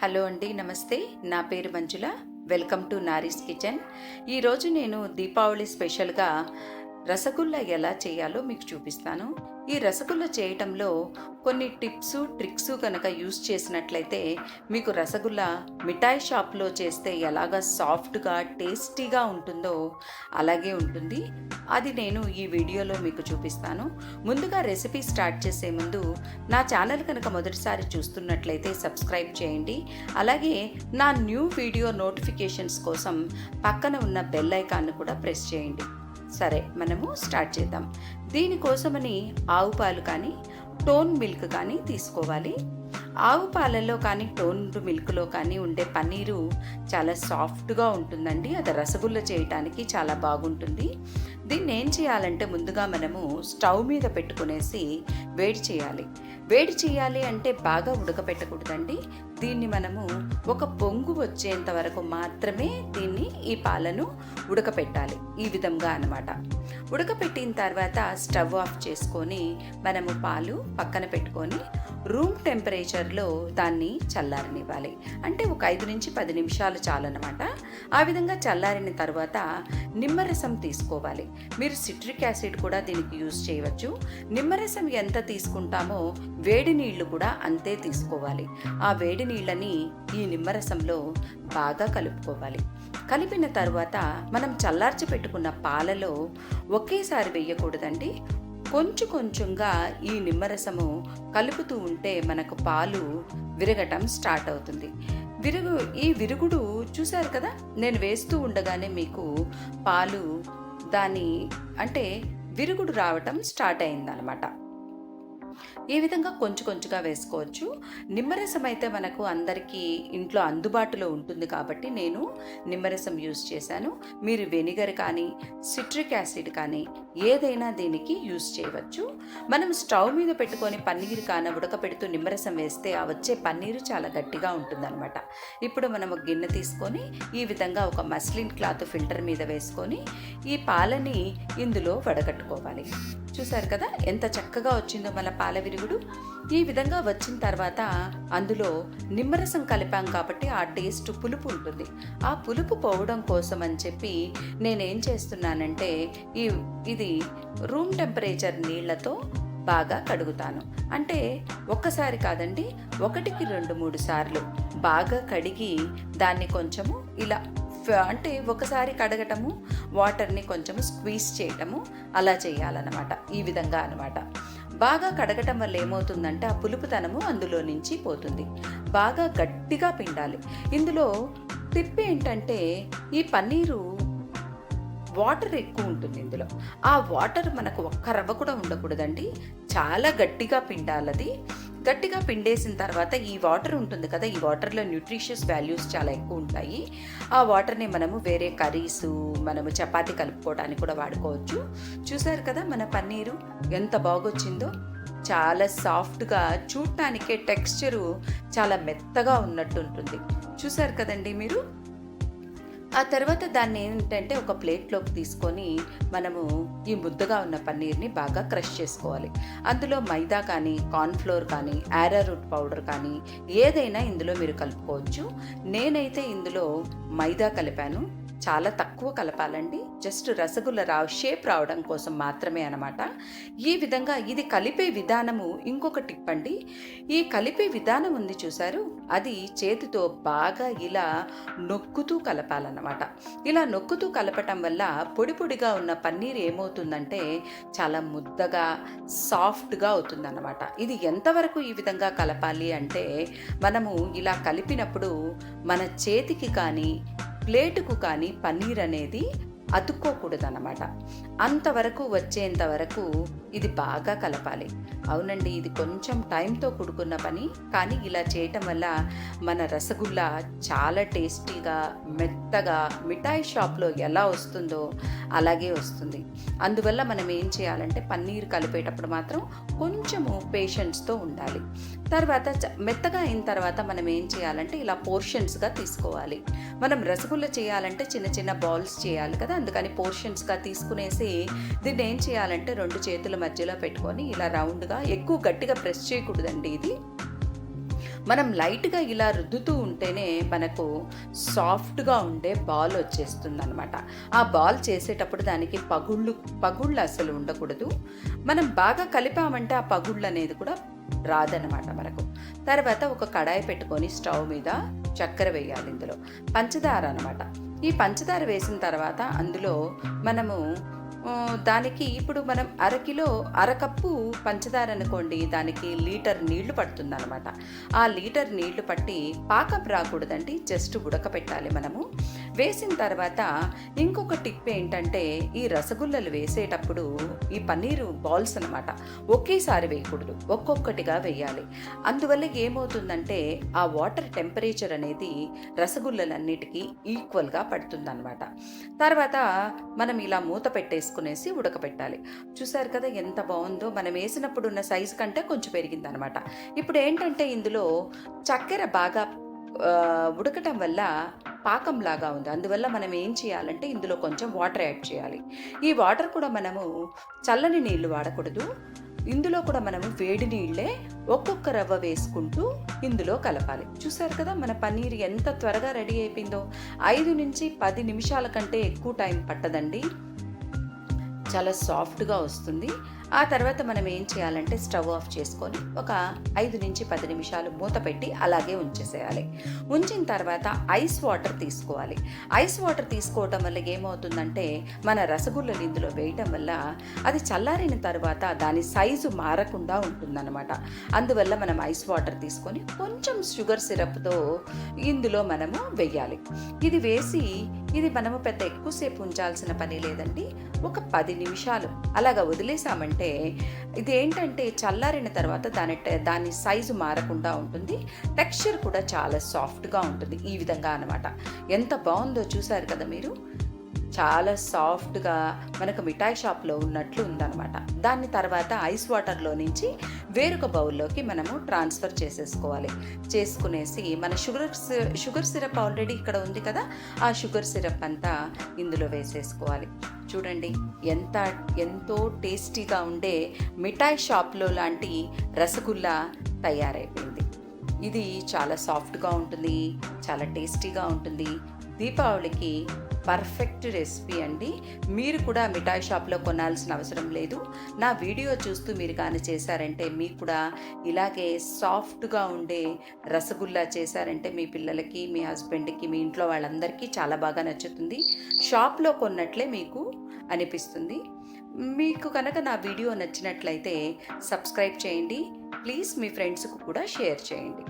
Hello అండి, నమస్తే. నా పేరు Manjula. Welcome to Nari's kitchen. ఈరోజు నేను దీపావళి స్పెషల్గా రసగుల్లా ఎలా చేయాలో మీకు చూపిస్తాను. ఈ రసగుల్లా చేయటంలో కొన్ని టిప్స్ ట్రిక్స్ కనుక యూస్ చేసినట్లయితే మీకు రసగుల్లా మిఠాయి షాప్లో చేస్తే ఎలాగ సాఫ్ట్గా టేస్టీగా ఉంటుందో అలాగే ఉంటుంది. అది నేను ఈ వీడియోలో మీకు చూపిస్తాను. ముందుగా రెసిపీ స్టార్ట్ చేసే ముందు నా ఛానల్ కనుక మొదటిసారి చూస్తున్నట్లయితే సబ్స్క్రైబ్ చేయండి. అలాగే నా న్యూ వీడియో నోటిఫికేషన్స్ కోసం పక్కన ఉన్న బెల్ ఐకాన్ను కూడా ప్రెస్ చేయండి. సరే, మనము స్టార్ట్ చేద్దాం. దీనికోసమని ఆవు పాలు కానీ టోన్ మిల్క్ కానీ తీసుకోవాలి. ఆవు పాలలో కానీ టోన్డ్ మిల్క్లో కానీ ఉండే పన్నీరు చాలా సాఫ్ట్గా ఉంటుందండి. అది రసగుల్లా చేయటానికి చాలా బాగుంటుంది. దీన్ని ఏం చేయాలంటే ముందుగా మనము స్టవ్ మీద పెట్టుకునేసి వేడి చేయాలి అంటే బాగా ఉడకపెట్టకూడదండి. దీన్ని మనము ఒక పొంగు వచ్చేంత వరకు మాత్రమే ఈ పాలను ఉడకపెట్టాలి. ఈ విధంగా అన్నమాట. ఉడకపెట్టిన తర్వాత స్టవ్ ఆఫ్ చేసుకొని మనము పాలు పక్కన పెట్టుకొని రూమ్ టెంపరేచర్లో దాన్ని చల్లారనివ్వాలి. అంటే ఒక 5 నుంచి 10 నిమిషాలు చాలన్నమాట. ఆ విధంగా చల్లారిన తర్వాత నిమ్మరసం తీసుకోవాలి. మీరు సిట్రిక్ యాసిడ్ కూడా దీనికి యూజ్ చేయవచ్చు. నిమ్మరసం ఎంత తీసుకుంటామో వేడి నీళ్లు కూడా అంతే తీసుకోవాలి. ఆ వేడి నీళ్ళని ఈ నిమ్మరసంలో బాగా కలుపుకోవాలి. కలిపిన తర్వాత మనం చల్లార్చి పెట్టుకున్న పాలలో ఒకేసారి వేయకూడదండి. కొంచెంగా ఈ నిమ్మరసము కలుపుతూ ఉంటే మనకు పాలు విరగటం స్టార్ట్ అవుతుంది. ఈ విరుగుడు చూశారు కదా, నేను వేస్తూ ఉండగానే మీకు పాలు విరుగుడు రావటం స్టార్ట్ అయిందనమాట. ఈ విధంగా కొంచెంగా వేసుకోవచ్చు. నిమ్మరసం అయితే మనకు అందరికీ ఇంట్లో అందుబాటులో ఉంటుంది కాబట్టి నేను నిమ్మరసం యూజ్ చేశాను. మీరు వెనిగర్ కానీ సిట్రిక్ యాసిడ్ కానీ ఏదైనా దీనికి యూజ్ చేయవచ్చు. మనం స్టవ్ మీద పెట్టుకొని పన్నీరు ఉడకపెడుతూ నిమ్మరసం వేస్తే ఆ వచ్చే పన్నీరు చాలా గట్టిగా ఉంటుందన్నమాట. ఇప్పుడు మనం ఒక గిన్నె తీసుకొని ఈ విధంగా ఒక మస్లిన్ క్లాత్ ఫిల్టర్ మీద వేసుకొని ఈ పాలని ఇందులో వడగట్టుకోవాలి. చూసారు కదా ఎంత చక్కగా వచ్చిందో మన పాల విరుగుడు. ఈ విధంగా వచ్చిన తర్వాత అందులో నిమ్మరసం కలిపాం కాబట్టి ఆ టేస్ట్ పులుపు ఉంటుంది. ఆ పులుపు పోవడం కోసం అని చెప్పి నేనేం చేస్తున్నానంటే ఇది రూమ్ టెంపరేచర్ నీళ్లతో బాగా కడుగుతాను. అంటే ఒక్కసారి కాదండి, 1కి 2-3 సార్లు బాగా కడిగి దాన్ని కొంచెము ఇలా ఒకసారి కడగటము, వాటర్ని కొంచెం స్క్వీజ్ చేయటము అలా చేయాలన్నమాట. ఈ విధంగా అన్నమాట. బాగా కడగటం వల్ల ఏమవుతుందంటే ఆ పులుపుతనము అందులో నుంచి పోతుంది. బాగా గట్టిగా పిండాలి. ఇందులో టిప్ ఏంటంటే ఈ పన్నీరు వాటర్ ఎక్కువ ఉంటుంది ఇందులో. ఆ వాటర్ మనకు ఒక్క రవ్వ కూడా ఉండకూడదండి. చాలా గట్టిగా పిండాలది. గట్టిగా పిండేసిన తర్వాత ఈ వాటర్ ఉంటుంది కదా, ఈ వాటర్లో న్యూట్రిషియస్ వాల్యూస్ చాలా ఎక్కువ ఉంటాయి. ఆ వాటర్ని మనము వేరే కర్రీసు, మనము చపాతీ కలుపుకోవడానికి కూడా వాడుకోవచ్చు. చూసారు కదా మన పన్నీరు ఎంత బాగొచ్చిందో. చాలా సాఫ్ట్గా, చూడటానికే టెక్స్చరు చాలా మెత్తగా ఉన్నట్టు ఉంటుంది. చూసారు కదండి మీరు. ఆ తర్వాత దాన్ని ఏంటంటే ఒక ప్లేట్లోకి తీసుకొని మనము ఈ ముద్దగా ఉన్న పన్నీర్ని బాగా క్రష్ చేసుకోవాలి. అందులో మైదా కానీ కార్న్ఫ్లోర్ కానీ యారారూట్ పౌడర్ కానీ ఏదైనా ఇందులో మీరు కలుపుకోవచ్చు. నేనైతే ఇందులో మైదా కలిపాను. చాలా తక్కువ కలపాలండి. జస్ట్ రసగుల్లా షేప్ రావడం కోసం మాత్రమే అన్నమాట. ఈ విధంగా ఇది కలిపే విధానము ఇంకొక టిప్ అండి. ఈ కలిపే విధానం ఉంది చూసారు, అది చేతితో బాగా ఇలా నొక్కుతూ కలపాలన్నమాట. ఇలా నొక్కుతూ కలపటం వల్ల పొడి పొడిగా ఉన్న పన్నీర్ ఏమవుతుందంటే చాలా ముద్దగా సాఫ్ట్గా అవుతుందన్నమాట. ఇది ఎంతవరకు ఈ విధంగా కలపాలి అంటే మనము ఇలా కలిపినప్పుడు మన చేతికి కానీ ప్లేటుకు కానీ పన్నీర్ అనేది అతుక్కోకూడదన్నమాట. అంతవరకు వచ్చేంత వరకు ఇది బాగా కలపాలి. అవునండి, ఇది కొంచెం టైంతో కూడుకున్న పని, కానీ ఇలా చేయటం వల్ల మన రసగుల్లా చాలా టేస్టీగా మెత్తగా మిఠాయి షాప్లో ఎలా వస్తుందో అలాగే వస్తుంది. అందువల్ల మనం ఏం చేయాలంటే పన్నీర్ కలిపేటప్పుడు మాత్రం కొంచెము పేషెన్స్తో ఉండాలి. తర్వాత మెత్తగా అయిన తర్వాత మనం ఏం చేయాలంటే ఇలా పోర్షన్స్గా తీసుకోవాలి. మనం రసగుల్లా చేయాలంటే చిన్న చిన్న బాల్స్ చేయాలి కదా, అందుకని పోర్షన్స్గా తీసుకునేసి దీన్ని ఏం చేయాలంటే 2 చేతుల మధ్యలో పెట్టుకొని ఇలా రౌండ్గా, ఎక్కువ గట్టిగా ప్రెస్ చేయకూడదండి. ఇది మనం లైట్గా ఇలా రుద్దుతూ ఉంటేనే మనకు సాఫ్ట్గా ఉండే బాల్ వచ్చేస్తుందన్నమాట. ఆ బాల్ చేసేటప్పుడు దానికి పగుళ్ళు అసలు ఉండకూడదు. మనం బాగా కలిపామంటే ఆ పగుళ్ళు అనేది కూడా రాదనమాట మనకు. తర్వాత ఒక కడాయి పెట్టుకొని స్టవ్ మీద చక్కెర వేయాలి, ఇందులో పంచదార అనమాట. ఈ పంచదార వేసిన తర్వాత అందులో మనము దానికి ఇప్పుడు మనం అరకప్పు పంచదార అనుకోండి, దానికి లీటర్ నీళ్లు పడుతుందన్నమాట. ఆ లీటర్ నీళ్లు పట్టి పాకం రాకూడదండి, జస్ట్ ఉడకపెట్టాలి మనము. వేసిన తర్వాత ఇంకొక టిప్ ఏంటంటే, ఈ రసగుల్లలు వేసేటప్పుడు ఈ పన్నీరు బాల్స్ అనమాట ఒకేసారి వేయకూడదు, ఒక్కొక్కటిగా వేయాలి. అందువల్ల ఏమవుతుందంటే ఆ వాటర్ టెంపరేచర్ అనేది రసగుల్లలన్నిటికీ ఈక్వల్గా పడుతుందన్నమాట. తర్వాత మనం ఇలా మూత పెట్టేసుకునేసి ఉడకపెట్టాలి. చూసారు కదా ఎంత బాగుందో, మనం వేసినప్పుడు ఉన్న సైజు కంటే కొంచెం పెరిగిందనమాట. ఇప్పుడు ఏంటంటే ఇందులో చక్కెర బాగా ఉడకటం వల్ల పాకంలాగా ఉంది. అందువల్ల మనం ఏం చేయాలంటే ఇందులో కొంచెం వాటర్ యాడ్ చేయాలి. ఈ వాటర్ కూడా మనము చల్లని నీళ్లు వాడకూడదు, ఇందులో కూడా మనము వేడి నీళ్ళే ఒక్కొక్క రవ్వ వేసుకుంటూ ఇందులో కలపాలి. చూసారు కదా మన పన్నీర్ ఎంత త్వరగా రెడీ అయిపోయిందో. 5 నుంచి 10 నిమిషాల కంటే ఎక్కువ టైం పట్టదండి, చాలా సాఫ్ట్గా వస్తుంది. ఆ తర్వాత మనం ఏం చేయాలంటే స్టవ్ ఆఫ్ చేసుకొని ఒక 5 నుంచి 10 నిమిషాలు మూత పెట్టి అలాగే ఉంచేసేయాలి. ఉంచిన తర్వాత ఐస్ వాటర్ తీసుకోవాలి. ఐస్ వాటర్ తీసుకోవటం వల్ల ఏమవుతుందంటే మన రసగుల్లలు ఇందులో వేయటం వల్ల అది చల్లారిన తర్వాత దాని సైజు మారకుండా ఉంటుందన్నమాట. అందువల్ల మనం ఐస్ వాటర్ తీసుకొని కొంచెం షుగర్ సిరప్తో ఇందులో మనము వేయాలి. ఇది వేసి ఇది మనము పెద్ద ఎక్కువసేపు ఉంచాల్సిన పని లేదండి, ఒక 10 నిమిషాలు అలాగా వదిలేసామంటే ఇది ఏంటంటే చల్లారిన తర్వాత దాని సైజు మారకుండా ఉంటుంది, టెక్స్చర్ కూడా చాలా సాఫ్ట్గా ఉంటుంది. ఈ విధంగా అనమాట. ఎంత బాగుందో చూసారు కదా మీరు, చాలా సాఫ్ట్గా మనకు మిఠాయి షాప్లో ఉన్నట్లు ఉందన్నమాట. దాని తర్వాత ఐస్ వాటర్లో నుంచి వేరొక బౌల్లోకి మనము ట్రాన్స్ఫర్ చేసేసుకోవాలి. చేసుకునేసి మన షుగర్ సిరప్ ఆల్రెడీ ఇక్కడ ఉంది కదా, ఆ షుగర్ సిరప్ అంతా ఇందులో వేసేసుకోవాలి. చూడండి ఎంతో టేస్టీగా ఉండే మిఠాయి షాప్లో లాంటి రసగుల్లా తయారైపోయింది. ఇది చాలా సాఫ్ట్గా ఉంటుంది, చాలా టేస్టీగా ఉంటుంది. దీపావళికి పర్ఫెక్ట్ రెసిపీ అండి. మీరు కూడా మిఠాయి షాప్లో కొనాల్సిన అవసరం లేదు. నా వీడియో చూస్తూ మీరు కానీ చేశారంటే మీకు కూడా ఇలాగే సాఫ్ట్గా ఉండే రసగుల్లా చేశారంటే మీ పిల్లలకి, మీ హస్బెండ్కి, మీ ఇంట్లో వాళ్ళందరికీ చాలా బాగా నచ్చుతుంది. షాప్లో కొన్నట్లే మీకు అనిపిస్తుంది. మీకు కనుక నా వీడియో నచ్చినట్లయితే సబ్స్క్రైబ్ చేయండి. ప్లీజ్ మీ ఫ్రెండ్స్కు కూడా షేర్ చేయండి.